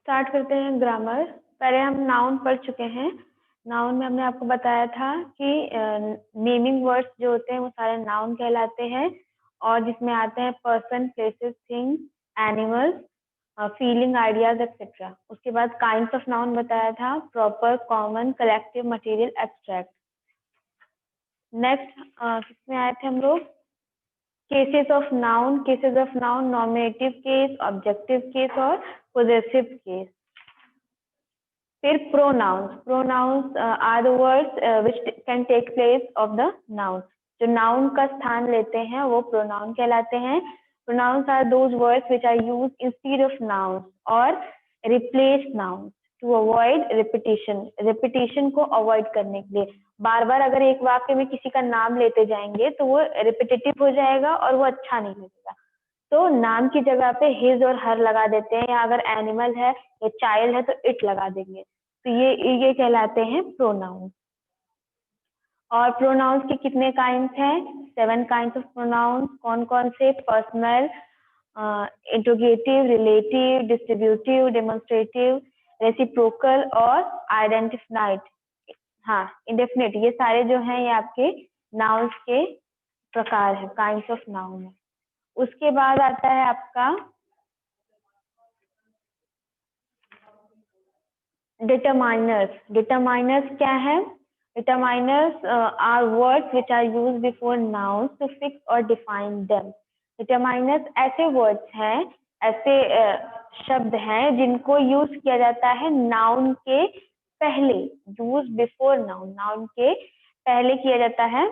Start करते हैं grammar. पहले हम नाउन पढ़ चुके हैं। नाउन में हमने आपको बताया था कि नेमिंग वर्ड्स जो होते हैं वो सारे नाउन कहलाते हैं, और जिसमें आते हैं person, places, things, animals, feeling, ideas etcetera. उसके बाद काइंड्स ऑफ नाउन बताया था, proper, common, collective, material, abstract. Next किसमें आए थे हम लोग? Cases of noun. Cases of noun, nominative case, objective case और पोजेसिव केस। फिर pronouns. Pronouns are the words which can take place of the noun. जो नाउन का स्थान लेते हैं वो प्रोनाउन कहलाते हैं। Pronouns are those words which are used instead of noun और replace noun to avoid repetition. Repetition को अवॉइड करने के लिए, बार बार अगर एक वाक्य में किसी का नाम लेते जाएंगे तो वो रिपीटेटिव हो जाएगा और वो अच्छा नहीं लगेगा। तो नाम की जगह पे हिज और हर लगा देते हैं, या अगर एनिमल है या चाइल्ड है तो इट लगा देंगे। तो ये कहलाते हैं प्रोनाउन। और प्रोनाउंस के कितने काइंड्स हैं? 7 काइंड्स ऑफ प्रोनाउंस। कौन कौन से? Personal, interrogative, relative, distributive, demonstrative, reciprocal और आइडेंटिफाइड। हाँ, इंडेफिनिट। ये सारे जो हैं ये आपके नाउन्स के प्रकार है, काइंड्स ऑफ नाउन है। उसके बाद आता है आपका डिटरमाइनर्स। डिटरमाइनर्स क्या है? Determiners are words which are used before nouns to fix और डिफाइन देम। डिटरमाइनर्स ऐसे वर्ड्स हैं, ऐसे शब्द हैं जिनको यूज किया जाता है नाउन के पहले। यूज बिफोर नाउन, नाउन के पहले किया जाता है।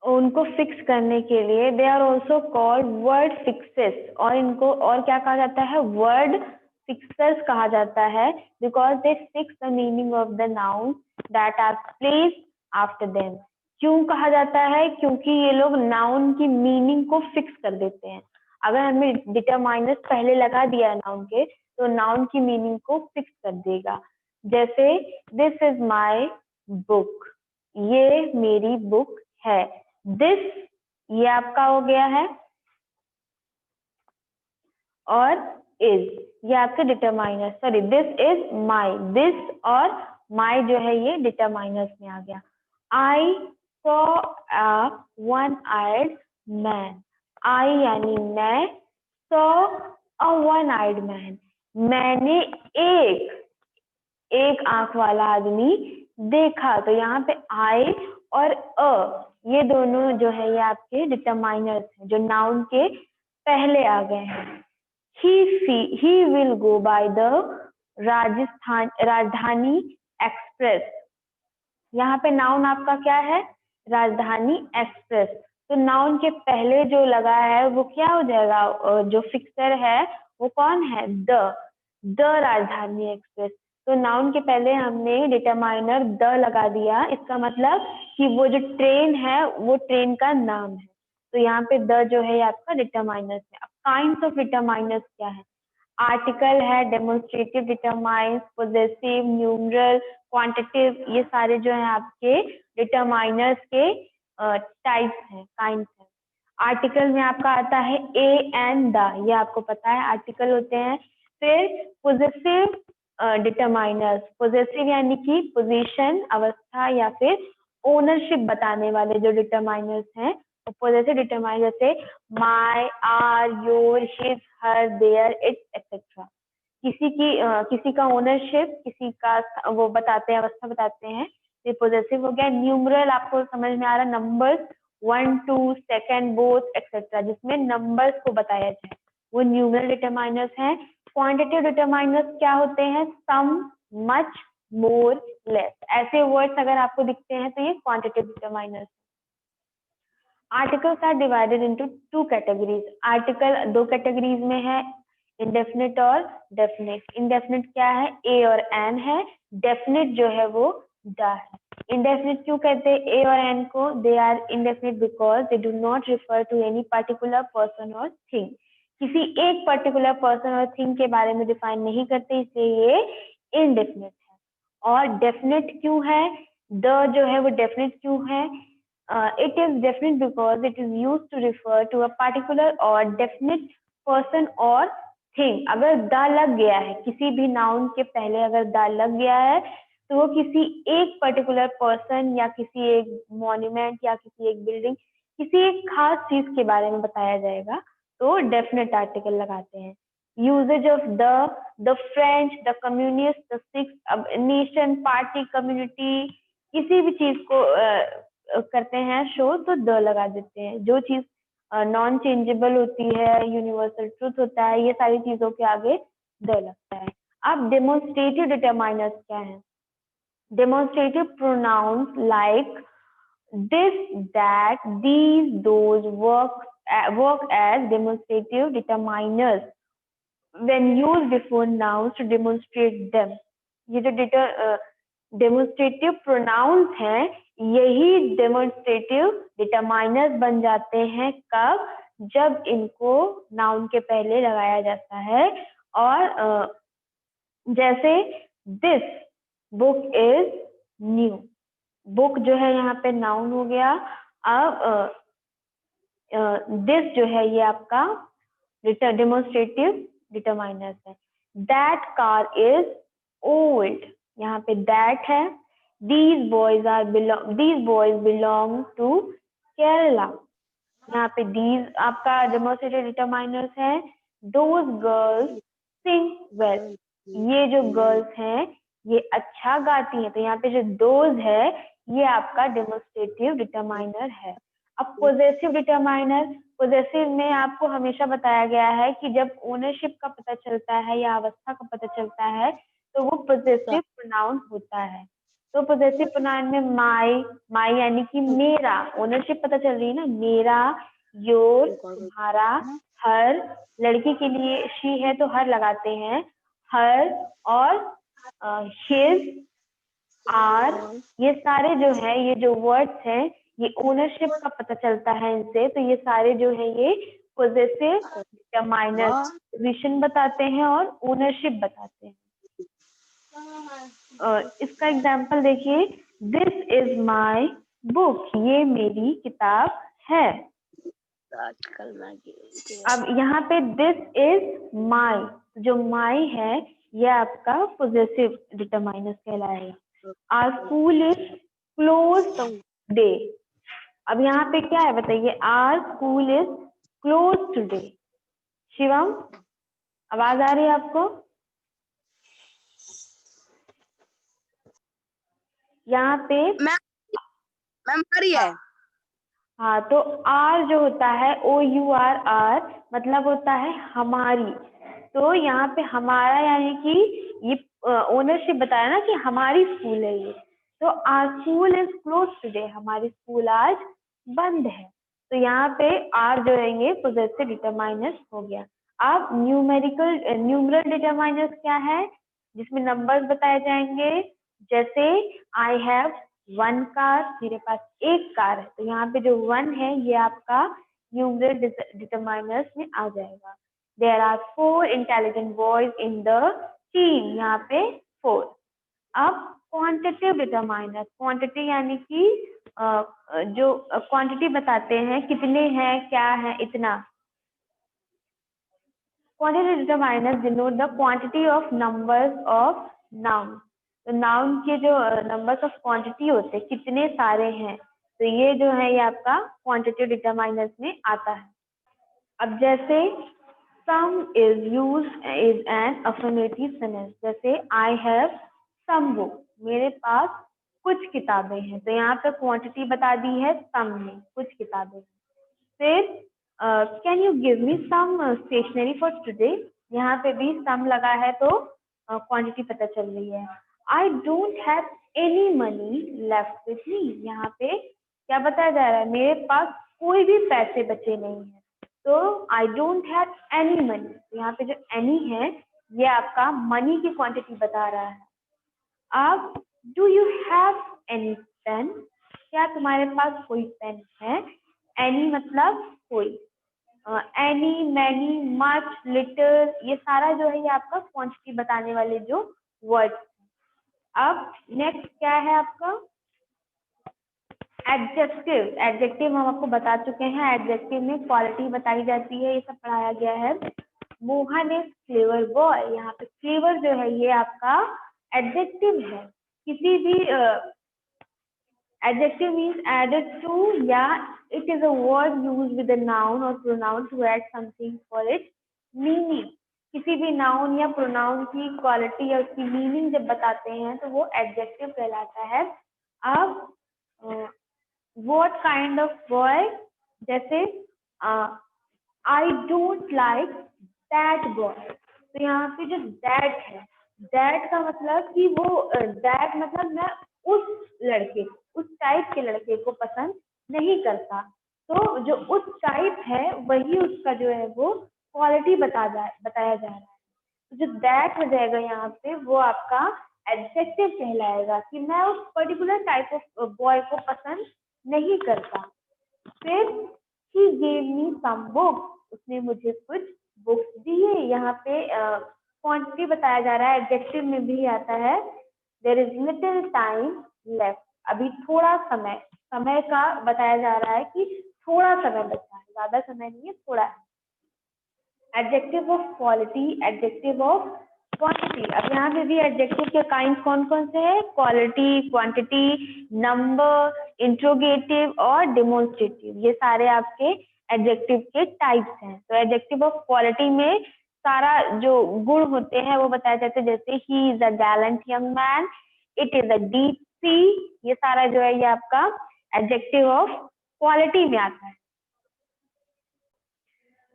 उनको फिक्स करने के लिए they are also called word fixes. और इनको और क्या कहा जाता है? वर्ड फिक्सर्स कहा जाता है, because they fix the meaning of the noun that are placed after them. क्यों कहा जाता है? क्योंकि ये लोग नाउन की मीनिंग को फिक्स कर देते हैं। अगर हमने डिटरमाइनर्स पहले लगा दिया है नाउन के, तो नाउन की मीनिंग को फिक्स कर देगा। जैसे दिस इज माई बुक, ये मेरी बुक है। दिस ये आपका हो गया है, और इज ये आपके determiner. Sorry, this is my. This और माई जो है ये डिटरमाइनर्स में आ गया। I saw a one eyed man. I यानी मैं, saw a one eyed man, मैंने एक आंख वाला आदमी देखा। तो यहाँ पे आई और अ ये दोनों जो है ये आपके डिटरमाइनर्स हैं, जो नाउन के पहले आ गए हैं। He will go by the राजधानी एक्सप्रेस। यहाँ पे नाउन आपका क्या है? राजधानी एक्सप्रेस। तो नाउन के पहले जो लगा है वो क्या हो जाएगा? जो फिक्सर है वो कौन है? द राजधानी एक्सप्रेस। तो नाउन के पहले हमने डिटरमाइनर द लगा दिया, इसका मतलब कि वो जो ट्रेन है वो ट्रेन का नाम है। तो यहाँ पे द जो है आपका डिटरमाइनर्स है। अब काइंड्स ऑफ डिटरमाइनर्स क्या है? आर्टिकल है, demonstrative determines, possessive, numeral, quantitative, ये सारे जो है आपके डिटरमाइनर्स के टाइप्स हैं, काइंड्स हैं। आर्टिकल में आपका आता है ए एंड द, ये आपको पता है आर्टिकल होते हैं। फिर पोजेसिव डिटरमाइनर्स। पोजेसिव यानी कि पोजीशन, अवस्था या फिर ओनरशिप बताने वाले जो डिटरमाइनर्स हैं। पोजेसिव डिटरमाइनर जैसे my, our, your, his, her, their, it etcetera. किसी का ओनरशिप, किसी का वो बताते हैं, अवस्था बताते हैं, ये पोजेसिव हो गया। न्यूमरल आपको समझ में आ रहा है, नंबर्स 1, 2, सेकंड, बोथ एक्सेट्रा, जिसमें नंबर्स को बताया जाए, वो न्यूमरल डिटरमाइनर्स हैं। क्वांटिटिव डिटरमाइनर्स क्या होते हैं? Some, much, more, less. ऐसे वर्ड्स अगर आपको दिखते हैं तो ये quantitative determiners. Articles are divided into 2 categories. Article 2 categories में है, इंडेफिनिट और डेफिनिट। इंडेफिनिट क्या है? ए और एन है। डेफिनिट जो है वो द है। इंडेफिनिट क्यों कहते हैं ए और एन को? They are indefinite because they do not refer to any particular person और थिंग। किसी एक पर्टिकुलर पर्सन और थिंग के बारे में डिफाइन नहीं करते, इसलिए ये इंडेफिनिट है। और डेफिनिट क्यों है? द जो है वो डेफिनिट क्यों है? It is definite because it is used to refer to a particular or definite person or thing. अगर द लग गया है किसी भी नाउन के पहले, अगर द लग गया है तो वो किसी एक पर्टिकुलर पर्सन या किसी एक मॉन्यूमेंट या किसी एक बिल्डिंग, किसी एक खास चीज के बारे में बताया जाएगा, तो डेफिनेट आर्टिकल लगाते हैं. Usages of the French, the communist, the six, nation, party, community, किसी भी चीज को करते हैं शो तो द लगा देते हैं. जो चीज नॉन चेंजेबल होती है, यूनिवर्सल ट्रूथ होता है, ये सारी चीजों के आगे द लगता है. अब डेमोन्स्ट्रेटिव डिटरमाइनर्स क्या है? Demonstrative pronouns like this, that, these, those work as demonstrative determiners when used before nouns to demonstrate them. ये जो डेमोन्स्ट्रेटिव प्रोनाउंस हैं, यही डेमोन्स्ट्रेटिव डिटरमाइनर्स बन जाते हैं. कब? जब इनको नाउन के पहले लगाया जाता है. और जैसे this book is new. Book जो है यहाँ पे नाउन हो गया. अब दिस जो है ये आपका डेमोन्स्ट्रेटिव डिटरमाइनर्स है. दैट कार इज ओल्ड, यहाँ पे दैट है. These boys belong to Kerala, यहाँ पे दीज आपका डेमोन्स्ट्रेटिव डिटरमाइनर्स है. दोज गर्ल्स सिंग वेल, ये जो गर्ल्स हैं ये अच्छा गाती हैं, तो यहाँ पे जो दोज है ये आपका डेमोन्स्ट्रेटिव डिटरमाइनर है. अब पोजेसिव डिटरमाइनर, पोजेसिव में आपको हमेशा बताया गया है कि जब ओनरशिप का पता चलता है या अवस्था का पता चलता है तो वो पोजेसिव प्रोनाउन होता है. तो पोजेसिव प्रोनाउन में माई यानी कि मेरा, ओनरशिप पता चल रही है ना, मेरा, योर, तुम्हारा, हर, लड़की के लिए शी है तो हर लगाते हैं, हर, और हिज, आर, ये सारे जो है, ये जो वर्ड्स हैं, ये ओनरशिप का पता चलता है इनसे. तो ये सारे जो है ये पोजेसिव डिटरमाइनर्स पोजीशन बताते हैं और ओनरशिप बताते हैं. इसका एग्जांपल देखिए, दिस इज माय बुक, ये मेरी किताब है. अब यहाँ पे दिस इज माय, जो माय है ये आपका पोजेसिव डिटरमाइनर कहलाएगा. Our school is close today. अब यहाँ पे क्या है बताइए, our school is close today. Shivam, आवाज आ रही है आपको? यहाँ पे मैम आ रही है. हाँ, तो आर जो होता है OUR, आर मतलब होता है हमारी. तो यहाँ पे हमारा यानी कि ये ओनरशिप बताया ना कि हमारी स्कूल है ये. तो our school is close today, हमारी स्कूल आज बंद है. तो यहाँ पे आर जो है ये पोजेसिव डिटरमाइनर्स हो गया. अब न्यूमरल डिटरमाइनर्स क्या है? जिसमें नंबर्स बताए जाएंगे. जैसे आई हैव वन कार, मेरे पास एक कार है, तो यहाँ पे जो वन है ये आपका न्यूमरल डिटरमाइनर्स में आ जाएगा. There are 4 intelligent boys in the team, यहाँ पे 4. अब क्वांटिटिव डिटरमाइनर, क्वांटिटी यानी कि जो क्वांटिटी बताते हैं, कितने हैं, क्या है, इतना. Quantity determiner denote the quantity of numbers of noun. तो नाउन के जो नंबर्स ऑफ क्वांटिटी होते हैं, कितने सारे हैं, तो ये जो है ये आपका क्वांटिटी डिटरमाइनर्स में आता है. अब जैसे सम is use is an affirmative sentence. जैसे आई हैव सम बुक, मेरे पास कुछ किताबें हैं, तो यहाँ पे क्वांटिटी बता दी है सम में, कुछ किताबें. फिर can you give me some stationery for today, यहाँ पे भी सम लगा है तो क्वांटिटी पता चल रही है. I don't have any money left with me, यहाँ पे क्या बताया जा रहा है, मेरे पास कोई भी पैसे बचे नहीं है. तो I don't have any money, यहाँ पे जो एनी है ये आपका मनी की क्वांटिटी बता रहा है. अब do you have any pen, क्या तुम्हारे पास कोई पेन है? एनी मतलब कोई. एनी, मैनी, मच, लिटिल, ये सारा जो है ये आपका क्वांटिटी बताने वाले जो वर्ड्स. अब नेक्स्ट क्या है आपका, एडजेक्टिव, एडजेक्टिव हम आपको बता चुके हैं, एडजेक्टिव में क्वालिटी बताई जाती है, ये सब पढ़ाया गया है। मोहन इज क्लेवर बॉय, यहाँ पे क्लेवर जो है ये आपका एडजेक्टिव है। किसी भी adjective means added to या it is a word used with a noun or pronoun to add something for its meaning। किसी भी noun या pronoun की quality या उसकी meaning जब बताते हैं तो वो adjective कहलाता है। अब what kind of boy, जैसे I don't like that boy, तो यहाँ पे जो that है, that का मतलब कि वो that मतलब मैं उस लड़के उस टाइप के लड़के को पसंद नहीं करता, तो जो उस टाइप है वही उसका जो है वो क्वालिटी बताया जा रहा है। तो जो दैट हो जाएगा यहाँ पे वो आपका एडजेक्टिव कहलाएगा कि मैं उस पर्टिकुलर टाइप ऑफ बॉय को पसंद नहीं करता। फिर he gave me some books, उसने मुझे कुछ बुक्स दिए। यहाँ पे क्वांटिटी बताया जा रहा है, एडजेक्टिव में भी आता है। there is little time left, अभी थोड़ा समय, समय का बताया जा रहा है कि थोड़ा समय बचा है, ज्यादा समय नहीं है, थोड़ा है। Adjective of quality, adjective of quantity. अब यहाँ पे भी एडजेक्टिव के काइंड कौन कौन से हैं? क्वालिटी, क्वांटिटी, नंबर, इंट्रोगेटिव और डेमोन्स्ट्रेटिव, ये सारे आपके एडजेक्टिव के टाइप्स हैं। तो एडजेक्टिव ऑफ क्वालिटी में सारा जो गुण होते हैं वो बताए जाते हैं, जैसे he is a Gallant young man, it is a deep sea, ये सारा जो है ये आपका एडजेक्टिव ऑफ क्वालिटी में आता है।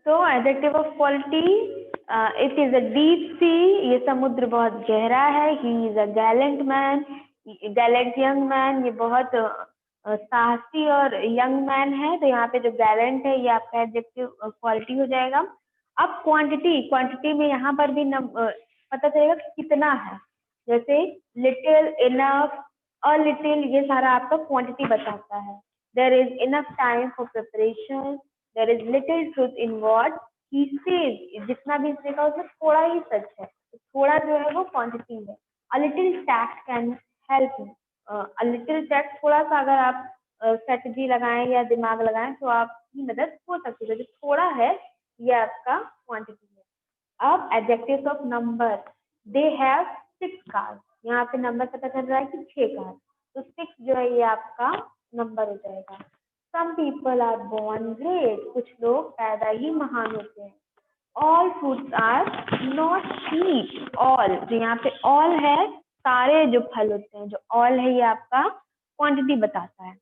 तो adjective of quality, it is a deep sea, ये समुद्र बहुत गहरा है। He is a Gallant man, Gallant young man, ये बहुत साहसी और यंग मैन है। तो यहाँ पे जो गैलेंट है ये आपका एडजेक्टिव क्वालिटी हो जाएगा। अब क्वांटिटी, क्वांटिटी में यहाँ पर भी पता चलेगा कि कितना है, जैसे लिटिल, इनफ, अ लिटिल, ये सारा आपका क्वांटिटी बताता है। There is enough time for preparation, there is little truth in what he says, जितना भी इसने कहा उसमें थोड़ा ही सच है, तो थोड़ा जो है वो क्वांटिटी है। a little tact can help you, a little tact, थोड़ा सा अगर आप स्ट्रेटजी लगाएं या दिमाग लगाएं तो आपकी मदद हो सकती है। जो थोड़ा है ये आपका क्वांटिटी है। अब adjectives of number, they have 6 cars, यहाँ पे नंबर पता चल रहा है कि 6 कार, तो 6 जो है ये आपका नंबर हो जाएगा। Some people are born great, कुछ लोग पैदा ही महान होते हैं। All fruits are not sweet, all, जो यहाँ पे all है, सारे जो फल होते हैं, जो all है ये आपका क्वांटिटी बताता है।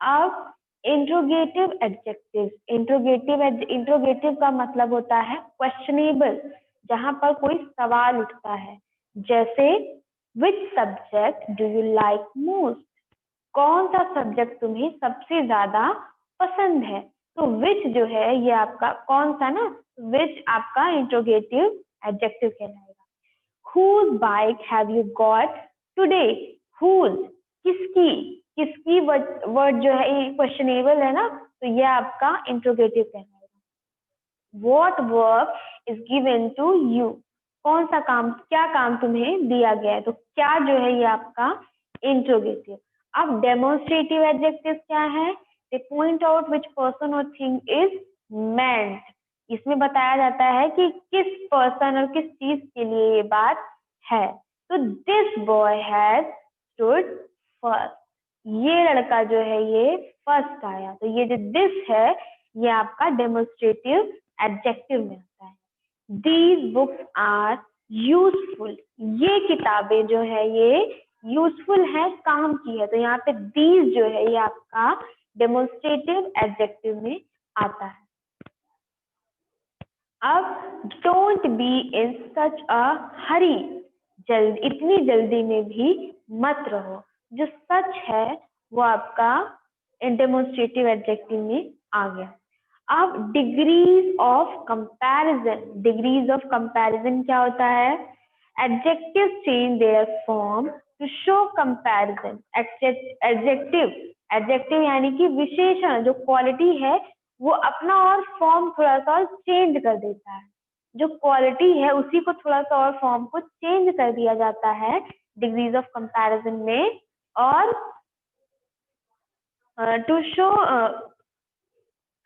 अब इंट्रोगेटिव एडजेक्टिव, इंट्रोगेटिव का मतलब होता है क्वेश्चनेबल, जहां पर कोई सवाल उठता है, जैसे which subject do you like most, कौन सा सब्जेक्ट तुम्हें सबसे ज्यादा पसंद है। तो विच जो है ये आपका कौन सा ना, विच आपका इंट्रोगेटिव एडजेक्टिव कहलाएगा। whose bike have you got today, whose, किसकी, किसकी वर्ड जो है ये क्वेश्चनेबल है ना, तो ये आपका इंट्रोगेटिव कहलाएगा। what work is given to you, कौन सा काम, क्या काम तुम्हें दिया गया है, तो क्या जो है ये आपका इंट्रोगेटिव। अब डेमोन्स्ट्रेटिव एडजेक्टिव क्या है? दे पॉइंट आउट विच पर्सन और थिंग इज मेंट, इसमें बताया जाता है कि किस पर्सन और किस चीज के लिए ये बात है। तो this boy has stood first, ये लड़का जो है ये फर्स्ट आया, तो ये जो दिस है ये आपका डेमोन्स्ट्रेटिव एडजेक्टिव में आता है। दीज बुक्स आर यूजफुल, ये किताबें जो है ये यूजफुल है, काम की है, तो यहाँ पे दीज जो है ये आपका डेमोन्स्ट्रेटिव एडजेक्टिव में आता है। अब डोंट बी इन सच अ हरी, इतनी जल्दी में भी मत रहो, जो सच है वो आपका डेमोन्स्ट्रेटिव एडजेक्टिव में आ गया। अब degrees of comparison, degrees of comparison क्या होता है? Adjective change their form to show comparison. Adjective यानी कि विशेषण, जो क्वालिटी है वो अपना और फॉर्म थोड़ा सा चेंज कर देता है, जो क्वालिटी है उसी को थोड़ा सा और फॉर्म को चेंज कर दिया जाता है डिग्रीज ऑफ कंपैरिजन में। और टू शो,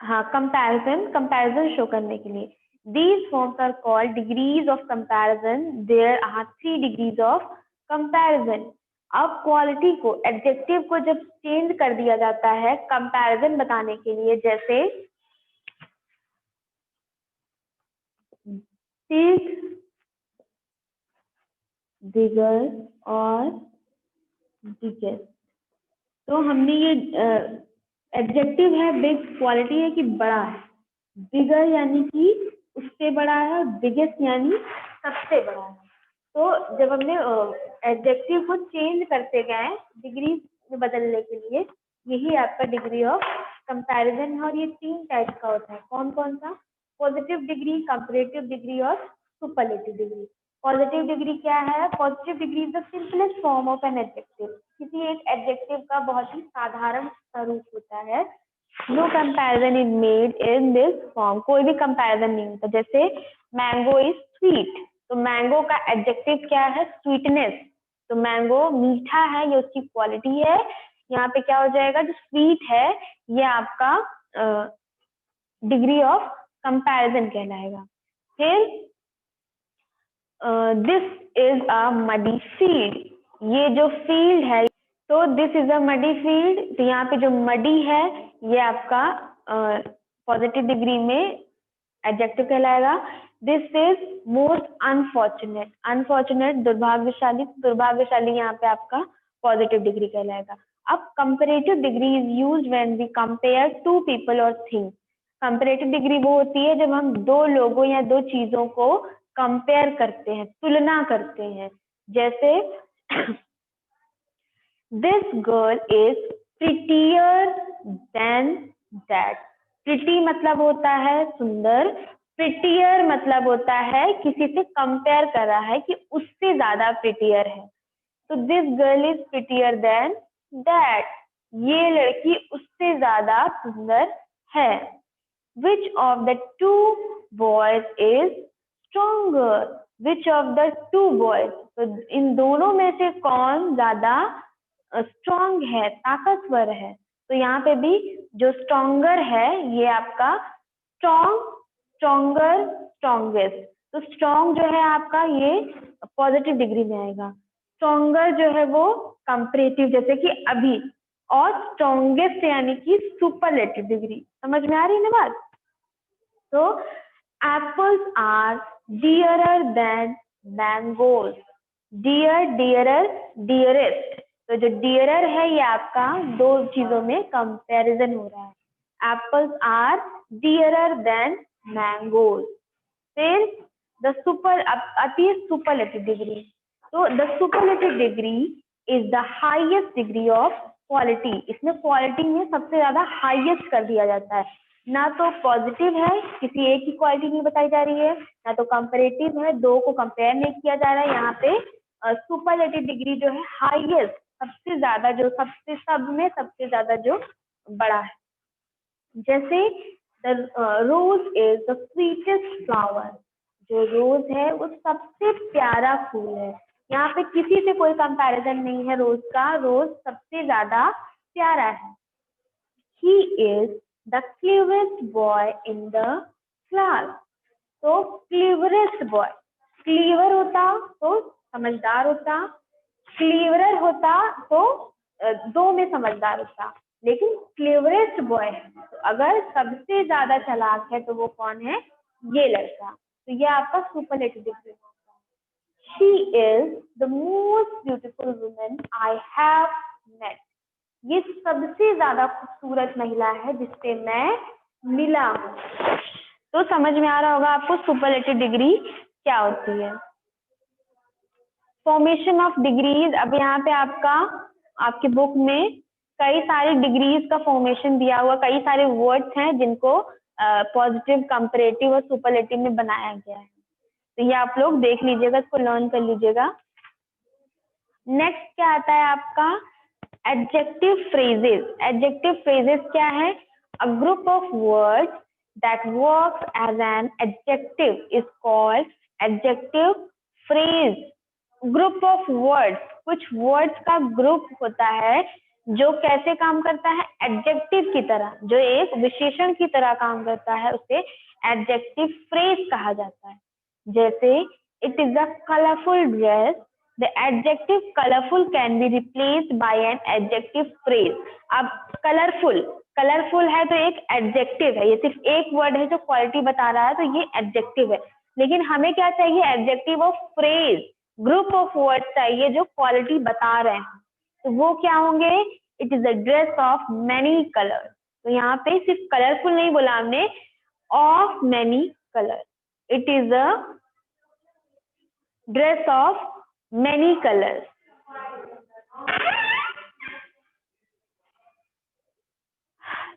हाँ, कंपैरिजन शो करने के लिए। These forms are called degrees of comparison. There are 3 degrees of comparison. अब क्वालिटी को, एडजेक्टिव को जब चेंज कर दिया जाता है कंपैरिजन बताने के लिए, जैसे big, bigger और biggest, तो हमने ये एडजेक्टिव है बिग, क्वालिटी है कि बड़ा है, बिगर यानी कि उससे बड़ा है, बिगेस्ट यानी सबसे बड़ा है। तो जब हमने एडजेक्टिव को चेंज करते गए डिग्री में बदलने के लिए, यही आपका डिग्री ऑफ कंपैरिजन है। और ये 3 टाइप का होता है। कौन कौन सा? पॉजिटिव डिग्री, कंपैरेटिव डिग्री और सुपरलेटिव डिग्री। पॉजिटिव डिग्री क्या है? Positive degree is the simplest form of an adjective. किसी एक एडजेक्टिव का बहुत ही साधारण स्वरूप होता है। No comparison is made in this form, कोई भी कंपैरिजन नहीं होता। जैसे मैंगो इज स्वीट, तो मैंगो का एडजेक्टिव क्या है? स्वीटनेस। तो मैंगो मीठा है, ये उसकी क्वालिटी है। यहाँ पे क्या हो जाएगा? जो स्वीट है ये आपका डिग्री ऑफ कंपैरिजन कहलाएगा। फिर this is a muddy field, ये जो फील्ड है, तो this is a muddy field, तो यहाँ पे जो मडी है ये आपका पॉजिटिव डिग्री में एडजेक्टिव कहलाएगा। This is most unfortunate, unfortunate दुर्भाग्यशाली, दुर्भाग्यशाली यहाँ पे आपका पॉजिटिव डिग्री कहलाएगा। अब comparative degree is used when we compare two people और थिंग्स। कंपैरेटिव डिग्री वो होती है जब हम दो लोगों या दो चीजों को कंपेयर करते हैं, तुलना करते हैं। जैसे this girl is prettier then that. Pretty मतलब होता है सुंदर, प्रिटियर मतलब होता है किसी से कंपेयर कर रहा है कि उससे ज्यादा प्रिटियर है। तो this girl is prettier then that, ये लड़की उससे ज्यादा सुंदर है। Which of the two boys is stronger? Which of the two boys? तो इन दोनों में से कौन ज्यादा स्ट्रॉन्ग है, ताकतवर है? तो यहाँ पे भी जो स्ट्रॉन्गर है ये आपका स्ट्रॉन्ग, स्ट्रॉन्गर, स्ट्रॉन्गेस्ट। तो स्ट्रॉन्ग जो है आपका ये पॉजिटिव डिग्री में आएगा। स्ट्रॉन्गर जो है वो कंपैरेटिव, जैसे कि अभी, और स्ट्रॉन्गेस्ट यानी कि सुपरलेटिव डिग्री। समझ में आ रही है ना बात? तो apples are dearer than mangoes. Dear, dearer, dearest. तो जो डियरर है ये आपका दो चीजों में कंपैरिजन हो रहा है। Apples are dearer than mangoes. फिर द सुपर, आती है सुपरलेटिव डिग्री। तो the superlative degree is the highest degree of quality. इसमें क्वालिटी में सबसे ज्यादा हाईएस्ट कर दिया जाता है। ना तो पॉजिटिव है, किसी एक की क्वालिटी नहीं बताई जा रही है, ना तो कंपैरेटिव है, दो को कंपेयर नहीं किया जा रहा है। यहाँ पे सुपरलेटिव डिग्री जो है हाईएस्ट, सबसे ज्यादा, जो सबसे, सब में सबसे ज्यादा जो बड़ा है। जैसे रोज इज द स्वीटेस्ट फ्लावर। जो रोज है वो सबसे प्यारा फूल है। यहाँ पे किसी से कोई कंपैरिजन नहीं है रोज का, रोज सबसे ज्यादा प्यारा है। He is the cleverest boy in the class. तो cleverest boy, क्लीवर होता तो समझदार होता, क्लीवरर होता तो दो में समझदार होता, लेकिन क्लेवरेस्ट बॉय है। तो अगर सबसे ज्यादा चालाक है तो वो कौन है? ये लड़का। तो ये आपका सुपरलेटिव डिग्री होता है। She is the most beautiful woman I have met. ये सबसे ज्यादा खूबसूरत महिला है जिससे मैं मिला हूँ। तो समझ में आ रहा होगा आपको सुपरलेटिव डिग्री क्या होती है। फॉर्मेशन ऑफ डिग्रीज, अब यहाँ पे आपका, आपके बुक में कई सारे डिग्रीज का फॉर्मेशन दिया हुआ, कई सारे वर्ड्स हैं जिनको पॉजिटिव, कंपैरेटिव और सुपरलेटिव में बनाया गया है। तो ये आप लोग देख लीजिएगा, इसको लर्न कर लीजिएगा। नेक्स्ट क्या आता है आपका? Adjective phrases. एडजेक्टिव फ्रेजेस क्या है? A group of words that works as an adjective is called adjective phrase. Group of words, कुछ वर्ड्स का ग्रुप होता है जो कैसे काम करता है, एडजेक्टिव की तरह, जो एक विशेषण की तरह काम करता है उसे एडजेक्टिव फ्रेज कहा जाता है। जैसे it is a colourful dress, the adjective colourful can be replaced by an adjective phrase. अब कलरफुल, कलरफुल है तो एक एडजेक्टिव है, ये सिर्फ एक वर्ड है जो क्वालिटी बता रहा है, तो ये एडजेक्टिव है। लेकिन हमें क्या चाहिए, adjective of phrase, group of word चाहिए जो क्वालिटी बता रहे हैं, तो वो क्या होंगे, it is a dress of many colour. तो यहाँ पे सिर्फ कलरफुल नहीं बोला हमने, of many colour, it is a dress of many colours.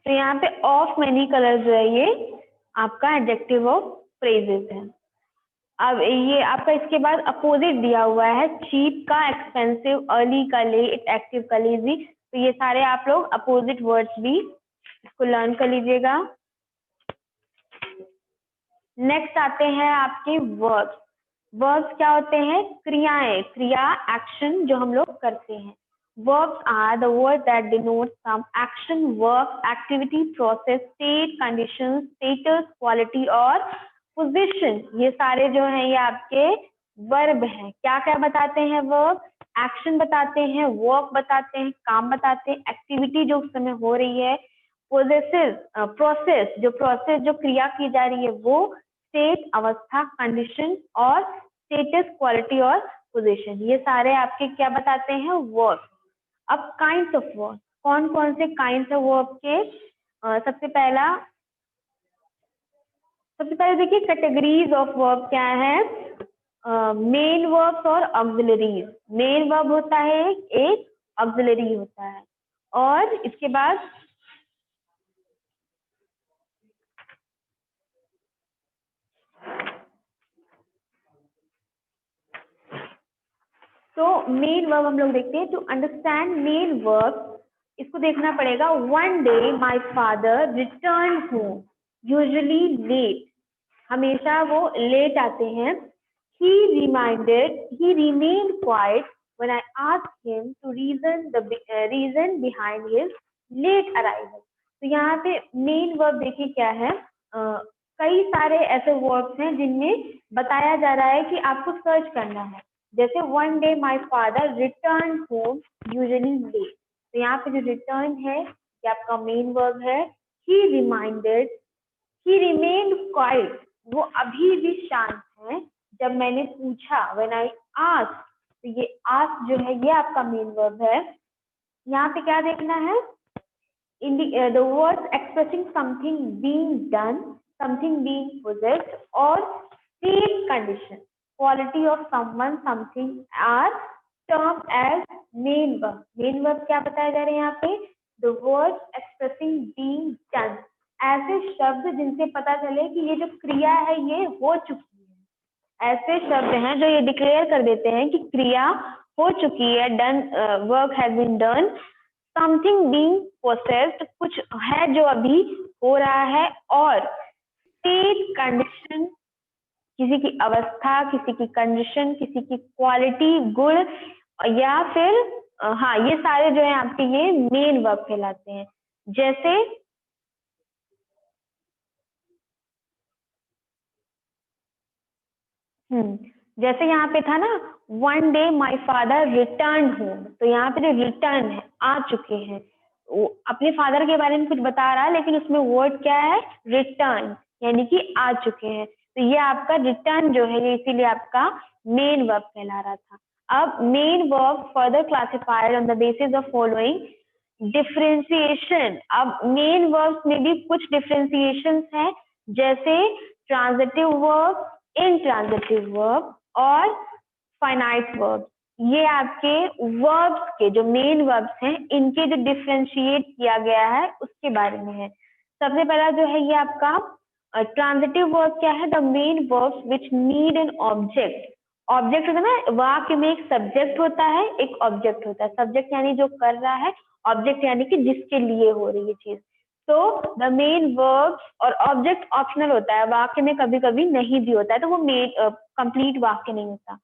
तो यहाँ पे ऑफ मैनी कलर जो है ये आपका एडजेक्टिव ऑफ फ्रेजेस है। अब ये आपका इसके बाद अपोजिट दिया हुआ है, चीप का एक्सपेंसिव, अर्ली का लेट, एक्टिव का लेजी। तो ये सारे आप लोग अपोजिट वर्ड्स भी इसको लर्न कर लीजिएगा। नेक्स्ट आते हैं आपके वर्ब्स। वर्ब्स क्या होते हैं, क्रियाएं, क्रिया, एक्शन जो हम लोग करते हैं। Verbs are the words that denote some action, work, activity, process, state, conditions, status, quality और position। ये सारे जो हैं ये आपके वर्ब हैं। क्या क्या बताते हैं वर्ब, एक्शन बताते हैं, वर्क बताते हैं, काम बताते हैं, एक्टिविटी जो उस समय हो रही है, पोजेसिव, प्रोसेस जो क्रिया की जा रही है वो, स्टेट अवस्था, कंडीशन और स्टेटस, क्वालिटी और पोजीशन, ये सारे आपके क्या बताते हैं, वर्ब। अब काइंड्स ऑफ वर्ब, कौन कौन से काइंड्स ऑफ वर्ब के, सबसे पहले देखिए कैटेगरीज ऑफ वर्ब क्या है, मेन वर्ब्स और ऑक्सिलरीज। मेन वर्ब होता है एक ऑक्सिलरी होता है, और इसके बाद तो मेन वर्ब हम लोग देखते हैं। टू अंडरस्टैंड मेन वर्ब इसको देखना पड़ेगा। One day my father return home, usually late, हमेशा वो लेट आते हैं। he remained quiet when I asked him to reason behind his late arrival। तो यहाँ पे मेन वर्ब देखिए क्या है, कई सारे ऐसे वर्ब्स हैं जिनमें बताया जा रहा है कि आपको सर्च करना है। जैसे one day my father return home usually late, तो यहाँ पे जो रिटर्न है ये आपका मेन वर्ब है। ही रिमेन्ड क्वाइट, वो अभी भी शांत है जब मैंने पूछा, व्हेन आई आस्क्ड, तो ये आस्क जो है ये आपका मेन वर्ब है। यहाँ पे क्या देखना है, the words expressing something being done, something being possessed or state condition, quality of someone, something are termed as main verb। main verb क्या बताया जा रहा है यहाँ पे, the words expressing being done, ऐसे शब्द जिनसे पता चले कि ये जो क्रिया है ये हो चुकी है। ऐसे शब्द हैं जो ये डिक्लेयर कर देते हैं कि क्रिया हो चुकी है, done, work has been done. Something being possessed, कुछ है जो अभी हो रहा है, और स्टेट कंडीशन, किसी की अवस्था, किसी की कंडीशन, किसी की क्वालिटी, गुण, या फिर हाँ, ये सारे जो है आपके ये मेन वर्ब कहलाते हैं। जैसे जैसे यहाँ पे था ना, one day my father return home, तो यहाँ पे जो रिटर्न है, आ चुके हैं, वो अपने फादर के बारे में कुछ बता रहा है, लेकिन उसमें वर्ड क्या है, रिटर्न, यानी कि आ चुके हैं। तो ये आपका रिटर्न जो है ये इसीलिए आपका मेन वर्ब कहला रहा था। अब main verb further classified on the basis of following differentiation. अब मेन वर्ब्स में भी कुछ डिफरेंशिएशन हैं, जैसे ट्रांजिटिव वर्ब, इनट्रांजिटिव वर्ब और फाइनाइट वर्ब। ये आपके वर्ब्स के जो मेन वर्ब्स हैं इनके जो डिफरेंशिएट किया गया है उसके बारे में है। सबसे पहला जो है ये आपका ट्रांजिटिव वर्ब क्या है, the main verbs which need an object. Object होता है ना, वाक्य में एक सब्जेक्ट होता है, एक ऑब्जेक्ट होता है। सब्जेक्ट यानी जो कर रहा है, ऑब्जेक्ट यानी कि जिसके लिए हो रही है चीज। तो द मेन वर्ब, और ऑब्जेक्ट ऑप्शनल होता है, वाक्य में कभी कभी नहीं भी होता है, तो वो मेन कंप्लीट वाक्य नहीं होता।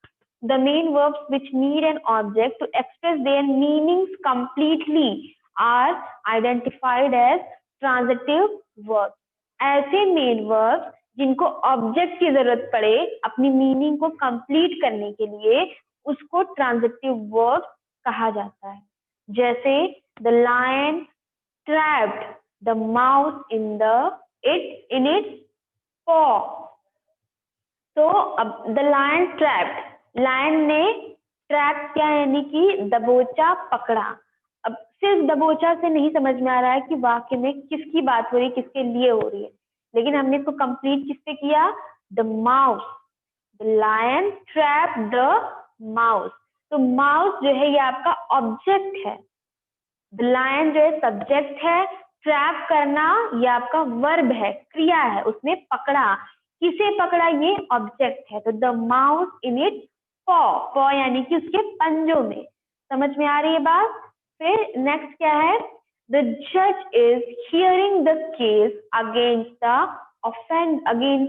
The main verbs which need an object to express their meanings completely are identified as transitive verbs. ऐसे main verbs जिनको ऑब्जेक्ट की जरूरत पड़े अपनी मीनिंग को कंप्लीट करने के लिए, उसको ट्रांजिटिव वर्ब कहा जाता है। जैसे the lion trapped the mouse in its paw. तो अब द लायन ट्रैप्ड, लायन ने ट्रैप किया यानी कि दबोचा, पकड़ा। अब सिर्फ दबोचा से नहीं समझ में आ रहा है कि वाक्य में किसकी बात हो रही है, किसके लिए हो रही है, लेकिन हमने इसको कंप्लीट किससे किया, the mouse, the lion trap the mouse. तो माउस जो है ये आपका ऑब्जेक्ट है, द लायन जो है सब्जेक्ट है, ट्रैप करना ये आपका वर्ब है, क्रिया है, उसने पकड़ा। किसे पकड़ा, ये ऑब्जेक्ट है। तो द माउस इन इट पॉ, पॉ यानी कि उसके पंजों में। समझ में आ रही है बात। फिर नेक्स्ट क्या है, द जज is hearing the case against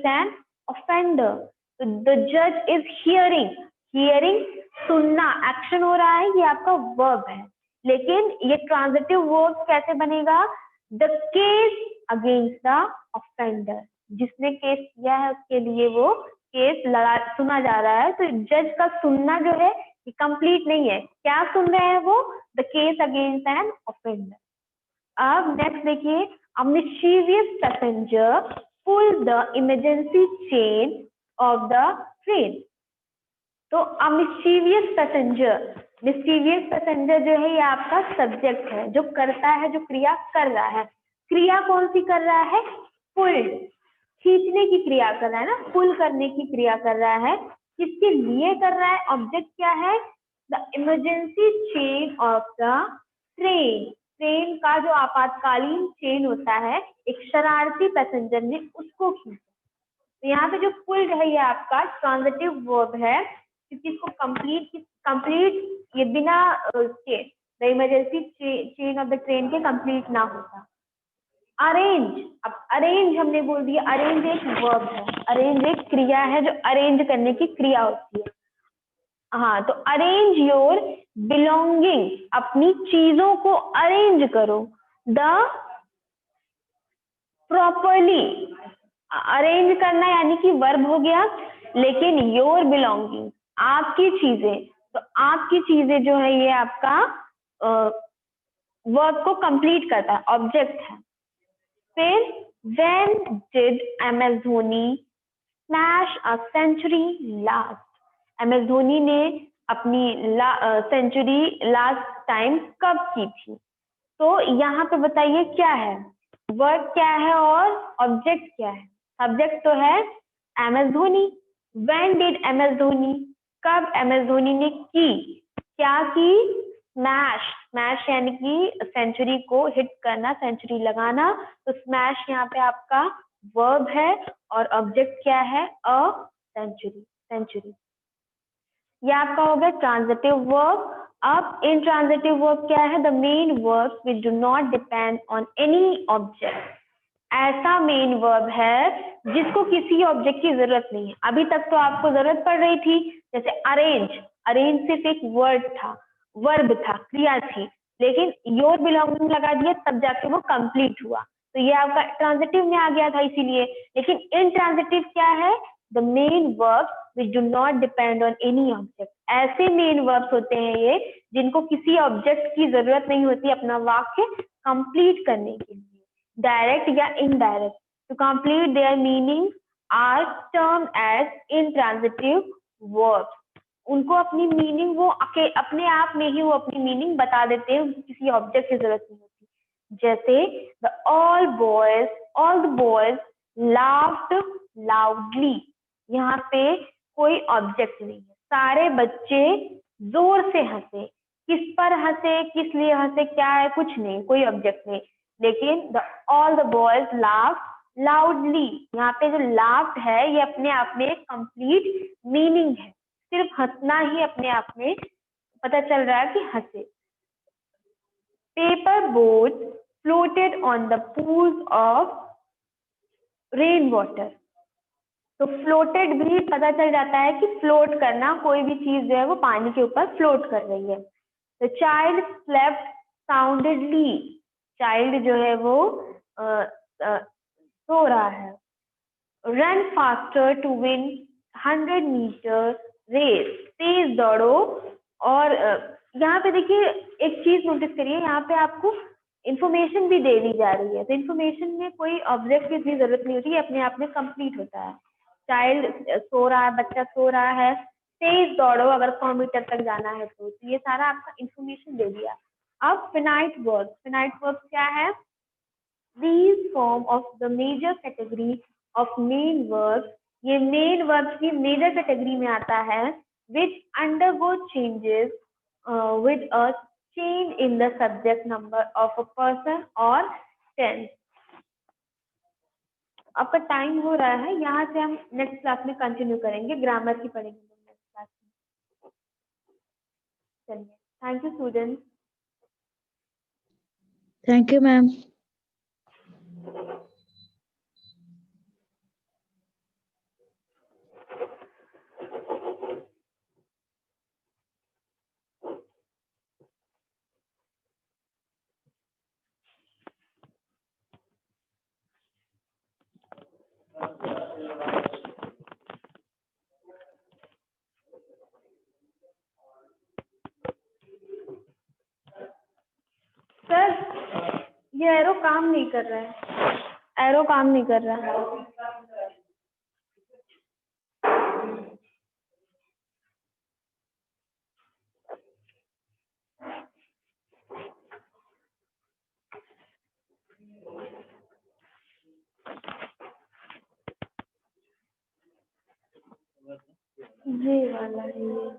an offender. तो द जज इज हियरिंग, हियरिंग सुनना, एक्शन हो रहा है, ये आपका वर्ब है। लेकिन ये ट्रांजिटिव वर्ब कैसे बनेगा, the case against the offender, जिसने केस किया है उसके लिए वो केस लड़ा, सुना जा रहा है। तो जज का सुनना जो है ये कंप्लीट नहीं है, क्या सुन रहे हैं वो, the case against an offender. अब नेक्स्ट देखिए, a mischievous passenger pulled the emergency chain of the train। तो a mischievous passenger, mischievous passenger जो है ये आपका सब्जेक्ट है, जो करता है, जो क्रिया कर रहा है। क्रिया कौन सी कर रहा है, पुल, खींचने की क्रिया कर रहा है ना, पुल करने की क्रिया कर रहा है। किसके लिए कर रहा है, ऑब्जेक्ट क्या है, the emergency chain of the train, train का जो आपातकालीन चेन होता है, एक शरारती पैसेंजर ने उसको खींचा। तो यहाँ पे जो पुल है ये आपका ट्रांजिटिव वर्ब है, क्योंकि इसको कंप्लीट ये बिना के the emergency chain of the train के कंप्लीट ना होता। अरेंज, अब अरेंज हमने बोल दिया, अरेंज एक वर्ब है, अरेंज एक क्रिया है, जो अरेंज करने की क्रिया होती है। हाँ, तो अरेंज योर बिलोंगिंग, अपनी चीजों को अरेंज करो। द प्रॉपरली, अरेंज करना यानी कि वर्ब हो गया, लेकिन योर बिलोंगिंग, आपकी चीजें, तो आपकी चीजें जो है ये आपका वर्ब को कंप्लीट करता है, ऑब्जेक्ट है। फिर when did MS Dhoni smash a century last? MS Dhoni ने अपनी सेंचुरी लास्ट टाइम कब की थी? तो यहाँ पे बताइए क्या है, वर्ब क्या है और ऑब्जेक्ट क्या है। सब्जेक्ट तो है MS Dhoni, when did MS Dhoni, कब MS धोनी ने की, क्या की, स्मैश, स्मैश यानी कि सेंचुरी को हिट करना, सेंचुरी लगाना। तो स्मैश यहाँ पे आपका वर्ब है और ऑब्जेक्ट क्या है, अ सेंचुरी, सेंचुरी। ये आपका हो गया ट्रांजिटिव वर्ब। अब इन ट्रांजिटिव वर्ब क्या है, the main verbs which do not depend on any object. ऐसा मेन वर्ब है जिसको किसी ऑब्जेक्ट की जरूरत नहीं है। अभी तक तो आपको जरूरत पड़ रही थी, जैसे अरेंज, अरेंज सिर्फ एक वर्ड था, वर्ब था, क्रिया थी, लेकिन योर बिलोंगिंग लगा दिया तब जाके वो कंप्लीट हुआ, तो ये आपका ट्रांजिटिव में आ गया था इसीलिए। लेकिन इन ट्रांजिटिव क्या है, the main verb which do not depend on any object। ऐसे मेन वर्ब्स होते हैं ये जिनको किसी ऑब्जेक्ट की जरूरत नहीं होती अपना वाक्य कंप्लीट करने के लिए, डायरेक्ट या indirect. To complete their meaning are term as intransitive verbs। उनको अपनी मीनिंग वो अपने आप में ही वो अपनी मीनिंग बता देते हैं, उनको किसी ऑब्जेक्ट की जरूरत नहीं होती। जैसे all the boys laughed loudly, यहाँ पे कोई ऑब्जेक्ट नहीं है, सारे बच्चे जोर से हंसे। किस पर हंसे, किस लिए हंसे, क्या है, कुछ नहीं, कोई ऑब्जेक्ट नहीं। लेकिन all the boys laugh loudly, यहाँ पे जो लाफ्ड है ये अपने आप में कंप्लीट मीनिंग है, सिर्फ हंसना ही अपने आप में पता चल रहा है कि हंसे। Paper boat floated on the pools of rain water. तो फ्लोटेड भी पता चल जाता है कि फ्लोट करना, कोई भी चीज जो है वो पानी के ऊपर फ्लोट कर रही है। तो चाइल्ड स्लेप्ट साउंडेडली, चाइल्ड जो है वो सो रहा है। Run faster to win 100 metre race, तेज दौड़ो। और यहाँ पे देखिए एक चीज नोटिस करिए, यहाँ पे आपको इंफॉर्मेशन भी दे दी जा रही है। तो इंफॉर्मेशन में कोई ऑब्जेक्ट की इतनी जरूरत नहीं होती, अपने आप में कंप्लीट होता है। चाइल्ड सो रहा है, बच्चा सो रहा है, तेज दौड़ो अगर 100 मीटर तक जाना है तो ये सारा आपका इंफॉर्मेशन दे दिया। अब फिनाइट वर्ब क्या है? These form of the major category of main verbs, ये main verbs की major category में आता है, which undergo changes with a change in the subject number of a person or tense। आपका टाइम हो रहा है, यहाँ से हम नेक्स्ट क्लास में कंटिन्यू करेंगे, ग्रामर की पढ़ेंगे नेक्स्ट क्लास में। चलिए, thank you students. Thank you ma'am. Sir ये एरो काम नहीं कर रहा है, एरो काम नहीं कर रहा है। ये वाला है ये।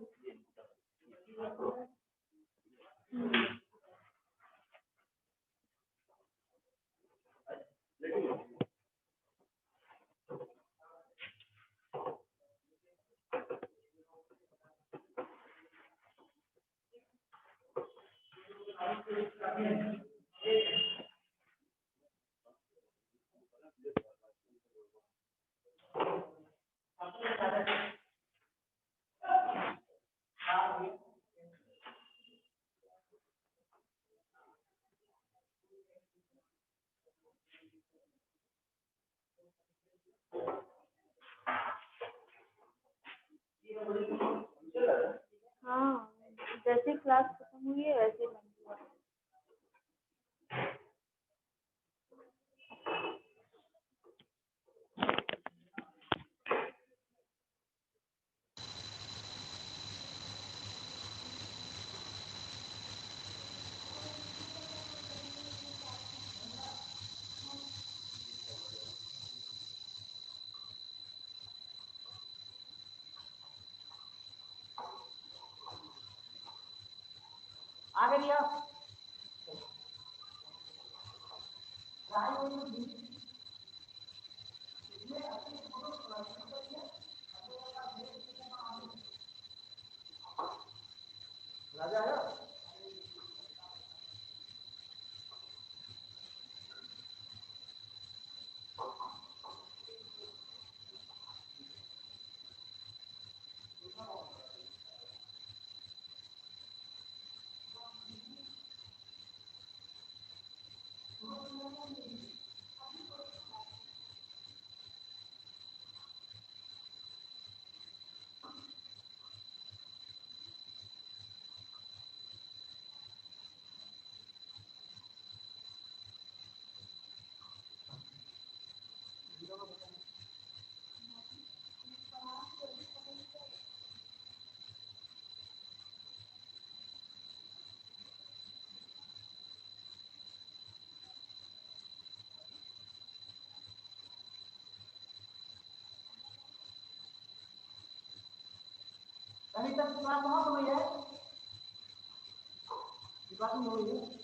हाँ, जैसे क्लास खत्म हुई है वैसे बंद हुआ। आ गई लिया। राजा आया? अभी तक बात कहाँ हो गई है? बात नहीं हो रही है।